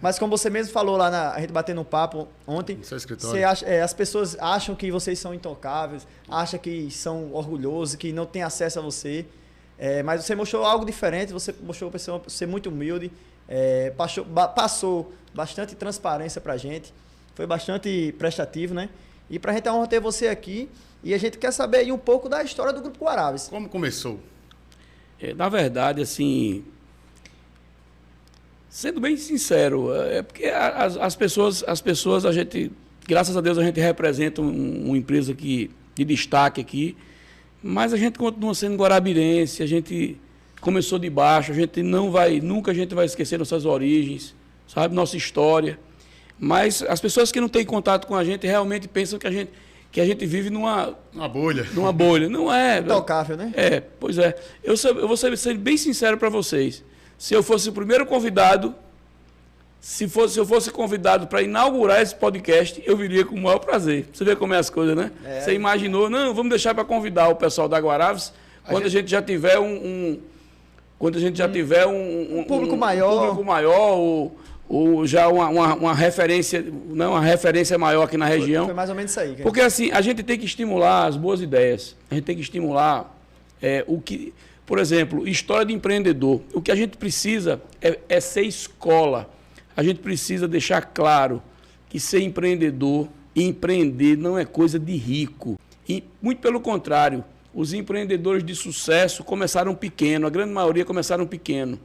Mas como você mesmo falou lá, a gente batendo um papo ontem, No seu escritório. você acha, as pessoas acham que vocês são intocáveis, acham que são orgulhosos, que não têm acesso a você. Mas você mostrou algo diferente, você mostrou ser muito humilde, passou bastante transparência pra gente, foi bastante prestativo, né? E pra gente é uma honra ter você aqui e a gente quer saber aí um pouco da história do Grupo Guarabes. Como começou? Na verdade, assim, sendo bem sincero, é porque as pessoas, a gente, graças a Deus, a gente representa uma empresa de destaque aqui, mas a gente continua sendo guarabirense, a gente começou de baixo, a gente nunca a gente vai esquecer nossas origens, sabe, nossa história. Mas as pessoas que não têm contato com a gente realmente pensam que a gente vive numa bolha. Numa bolha. Não é. Intocável, né? Pois é. Eu vou ser bem sincero para vocês. Se eu fosse o primeiro convidado, se eu fosse convidado para inaugurar esse podcast, eu viria com o maior prazer. Você vê como é as coisas, né? Você imaginou, não, vamos deixar para convidar o pessoal da Guaraves quando a gente já tiver um público maior, ou já uma referência, não, uma referência maior aqui na região. Foi mais ou menos isso aí. Porque assim, a gente tem que estimular as boas ideias. A gente tem que estimular por exemplo, história de empreendedor. O que a gente precisa é ser escola. A gente precisa deixar claro que ser empreendedor e empreender não é coisa de rico. E, muito pelo contrário, os empreendedores de sucesso começaram pequeno, a grande maioria começaram pequeno,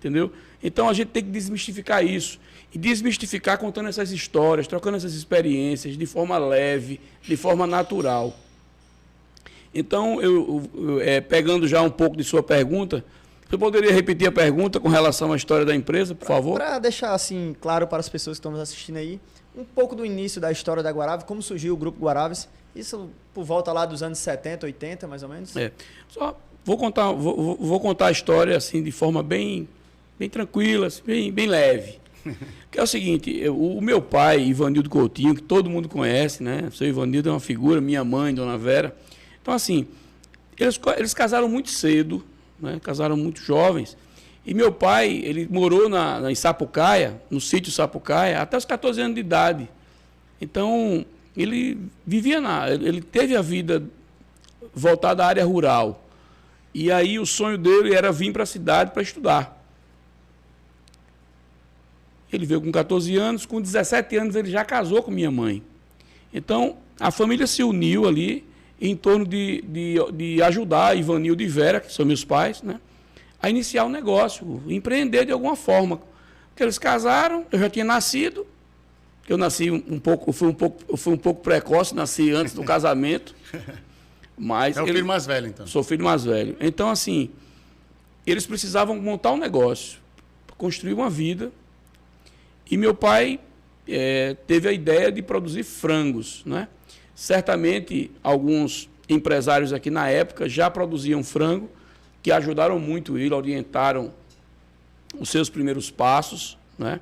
entendeu? Então a gente tem que desmistificar isso. E desmistificar contando essas histórias, trocando essas experiências de forma leve, de forma natural. Então, pegando já um pouco de sua pergunta, você poderia repetir a pergunta com relação à história da empresa, por favor? Para deixar assim claro para as pessoas que estão nos assistindo aí, um pouco do início da história da Guaraves, como surgiu o Grupo Guaraves, isso por volta lá dos anos 70, 80, mais ou menos? Só vou contar a história assim de forma bem tranquila, bem leve. Que é o seguinte, o meu pai, Ivanildo Coutinho, que todo mundo conhece, né? O seu Ivanildo é uma figura, minha mãe, Dona Vera. Então, assim, eles casaram muito cedo, né? Casaram muito jovens. E meu pai, ele morou em Sapucaia, no sítio Sapucaia, até os 14 anos de idade. Então, ele ele teve a vida voltada à área rural. E aí o sonho dele era vir para a cidade para estudar. Ele veio com 14 anos, com 17 anos ele já casou com minha mãe. Então, a família se uniu ali em torno de ajudar Ivanildo e Vera, que são meus pais, né, a iniciar um negócio, empreender de alguma forma. Porque eles casaram, eu já tinha nascido, eu nasci fui um pouco precoce, nasci antes do casamento. Mas é o filho mais velho, então? Sou o filho mais velho. Então, assim, eles precisavam montar um negócio, construir uma vida. E meu pai teve a ideia de produzir frangos, né? Certamente, alguns empresários aqui na época já produziam frango, que ajudaram muito ele, orientaram os seus primeiros passos, né?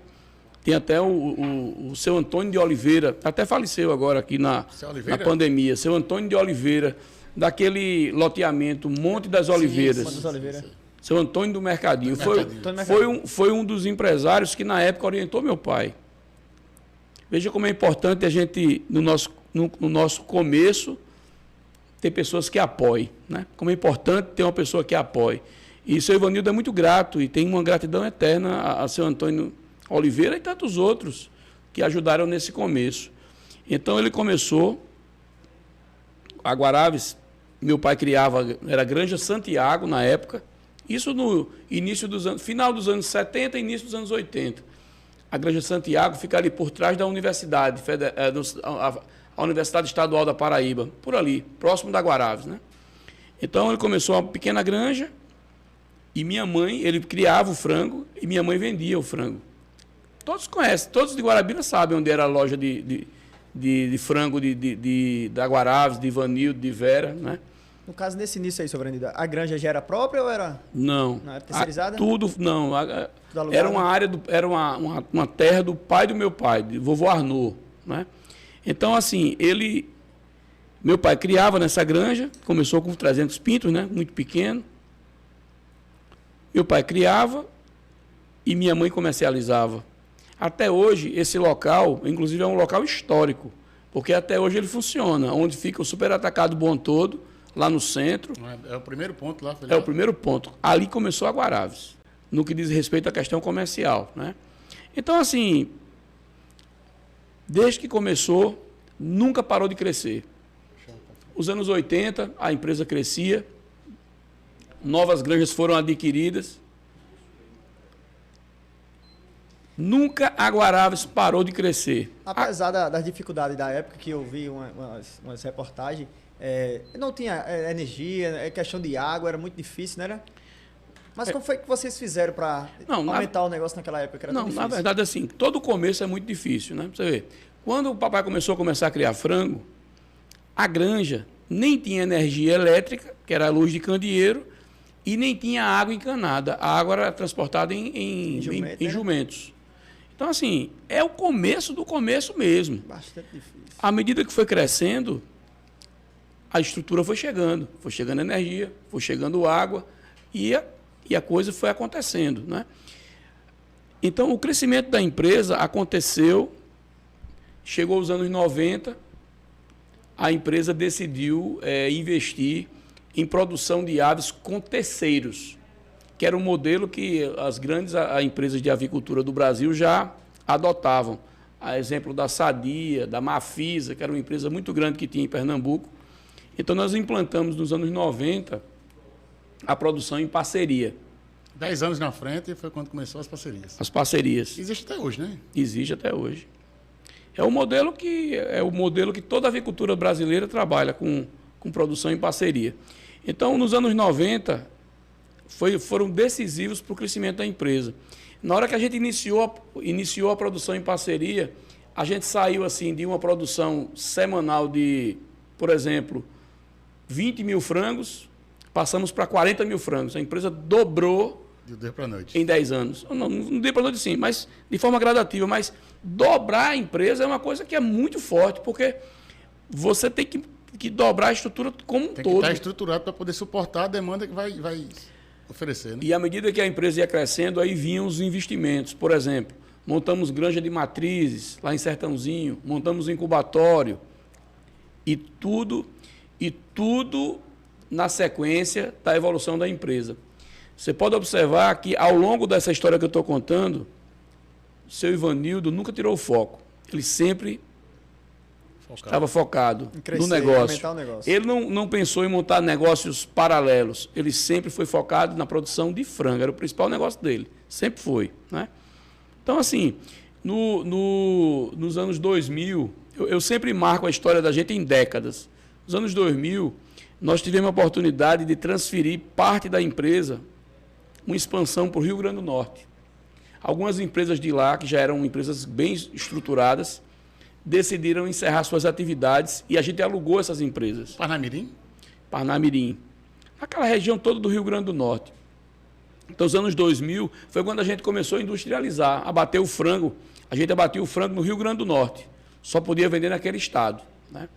Tem até o seu Antônio de Oliveira, até faleceu agora aqui na pandemia, seu Antônio de Oliveira, daquele loteamento Monte das Oliveiras. Monte das Oliveiras. Seu Antônio do Mercadinho. Foi um dos empresários que na época orientou meu pai. Veja como é importante a gente, no nosso começo, ter pessoas que apoiem, né? Como é importante ter uma pessoa que apoie. E o seu Ivanildo é muito grato e tem uma gratidão eterna a seu Antônio Oliveira e tantos outros que ajudaram nesse começo. Então ele começou, a Guaraves, meu pai criava, era Granja Santiago na época, isso no início final dos anos 70 e início dos anos 80. A Granja Santiago fica ali por trás da Universidade, a Universidade Estadual da Paraíba, por ali, próximo da Guaraves, né? Então ele começou uma pequena granja e minha mãe, ele criava o frango e minha mãe vendia o frango. Todos conhecem, todos de Guarabira sabem onde era a loja de frango da Guaraves, de Ivanildo, de Vera, né? No caso, nesse início aí, seu Ivanildo, a granja já era própria ou era? Não. Não era terceirizada? Tudo, não. Era uma área, era uma terra do pai do meu pai, de vovô Arnaud, né? Então, assim, meu pai criava nessa granja, começou com 300 pintos, né? Muito pequeno. Meu pai criava e minha mãe comercializava. Até hoje, esse local, inclusive, é um local histórico, porque até hoje ele funciona, onde fica o Super Atacado Bom Todo, lá no centro. É o primeiro ponto lá, É o primeiro ponto. Ali começou a Guaraves, no que diz respeito à questão comercial, né? Então, assim, desde que começou, nunca parou de crescer. Os anos 80, a empresa crescia, novas granjas foram adquiridas. Nunca a Guaraves parou de crescer. Apesar das dificuldades da época, que eu vi umas reportagens, não tinha energia, questão de água, era muito difícil, não era? Mas como foi que vocês fizeram para aumentar o negócio naquela época? Era na verdade, assim, todo começo é muito difícil, né? Você vê, quando o papai começou a criar frango, a granja nem tinha energia elétrica, que era a luz de candeeiro, e nem tinha água encanada. A água era transportada em jumentos. Então, assim, é o começo do começo mesmo. Bastante difícil. À medida que foi crescendo, a estrutura foi chegando energia, foi chegando água e a coisa foi acontecendo, né? Então, o crescimento da empresa aconteceu, chegou aos anos 90, a empresa decidiu investir em produção de aves com terceiros, que era um modelo que as grandes empresas de avicultura do Brasil já adotavam. A exemplo da Sadia, da Mafisa, que era uma empresa muito grande que tinha em Pernambuco. Então, nós implantamos nos anos 90 a produção em parceria. 10 anos na frente foi quando começou as parcerias. As parcerias. Existe até hoje, né? Existe até hoje. É o modelo que toda a avicultura brasileira trabalha com produção em parceria. Então, nos anos 90, foram decisivos para o crescimento da empresa. Na hora que a gente iniciou a produção em parceria, a gente saiu assim, de uma produção semanal de, por exemplo, 20 mil frangos, passamos para 40 mil frangos. A empresa dobrou do dia para a noite. Em 10 anos. Não do dia para a noite, sim, mas de forma gradativa. Mas dobrar a empresa é uma coisa que é muito forte, porque você tem que dobrar a estrutura como um todo. Tem que estar estruturado para poder suportar a demanda que vai oferecer, né? E à medida que a empresa ia crescendo, aí vinham os investimentos. Por exemplo, montamos granja de matrizes lá em Sertãozinho, montamos um incubatório e tudo na sequência da evolução da empresa. Você pode observar que ao longo dessa história que eu estou contando, o seu Ivanildo nunca tirou o foco. Ele sempre estava focado no negócio. Ele não pensou em montar negócios paralelos. Ele sempre foi focado na produção de frango. Era o principal negócio dele. Sempre foi, né? Então, assim, nos anos 2000, eu sempre marco a história da gente em décadas. Nos anos 2000, nós tivemos a oportunidade de transferir parte da empresa, uma expansão para o Rio Grande do Norte. Algumas empresas de lá, que já eram empresas bem estruturadas, decidiram encerrar suas atividades e a gente alugou essas empresas. Parnamirim? Parnamirim. Naquela região toda do Rio Grande do Norte. Então, os anos 2000 foi quando a gente começou a industrializar, abater o frango. A gente abatia o frango no Rio Grande do Norte. Só podia vender naquele estado, né?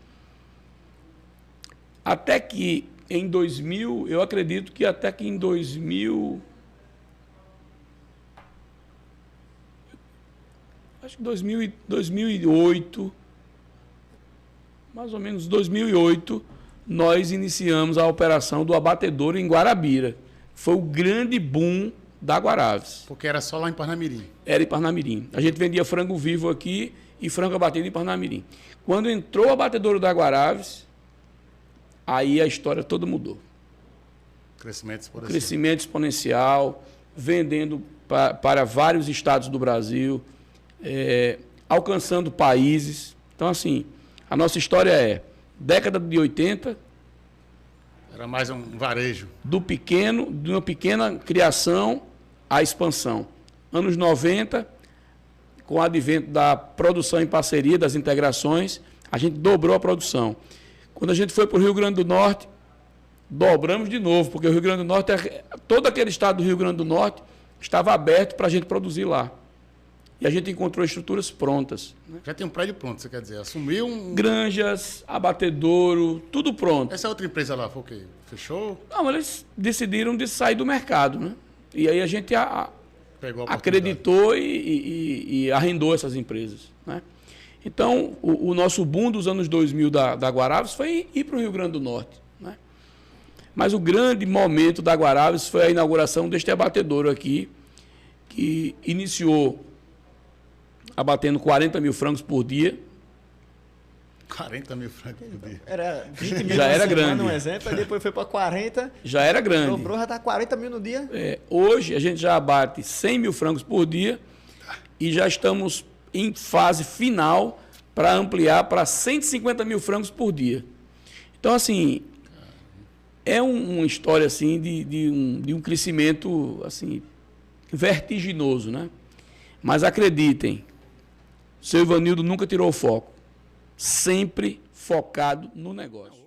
Até que em 2000, eu acredito que até que em 2000... Acho que 2008, mais ou menos 2008, nós iniciamos a operação do abatedouro em Guarabira. Foi o grande boom da Guaraves. Porque era só lá em Parnamirim. Era em Parnamirim. A gente vendia frango vivo aqui e frango abatido em Parnamirim. Quando entrou o abatedouro da Guaraves, aí a história toda mudou. Crescimento exponencial, vendendo para vários estados do Brasil, alcançando países. Então, assim, a nossa história é década de 80... Era mais um varejo. De uma pequena criação à expansão. Anos 90, com o advento da produção em parceria, das integrações, a gente dobrou a produção. Quando a gente foi para o Rio Grande do Norte, dobramos de novo, porque o Rio Grande do Norte, todo aquele estado do Rio Grande do Norte estava aberto para a gente produzir lá. E a gente encontrou estruturas prontas. Né? Já tem um prédio pronto, você quer dizer? Assumiu um... Granjas, abatedouro, tudo pronto. Essa outra empresa lá foi o quê? Fechou? Não, eles decidiram de sair do mercado, né? E aí a gente acreditou e arrendou essas empresas, né? Então, o nosso boom dos anos 2000 da Guaraves foi ir para o Rio Grande do Norte, né? Mas o grande momento da Guaraves foi a inauguração deste abatedouro aqui, que iniciou abatendo 40 mil frangos por dia. 40 mil frangos por dia. Era 20 mil já era grande. Um exemplo, aí depois foi para 40. Já era grande. Dobrou, já está 40 mil no dia. Hoje a gente já abate 100 mil frangos por dia e já estamos em fase final para ampliar para 150 mil frangos por dia. Então, assim, é uma história assim, de um crescimento assim, vertiginoso, né? Mas acreditem, o seu Ivanildo nunca tirou o foco. Sempre focado no negócio.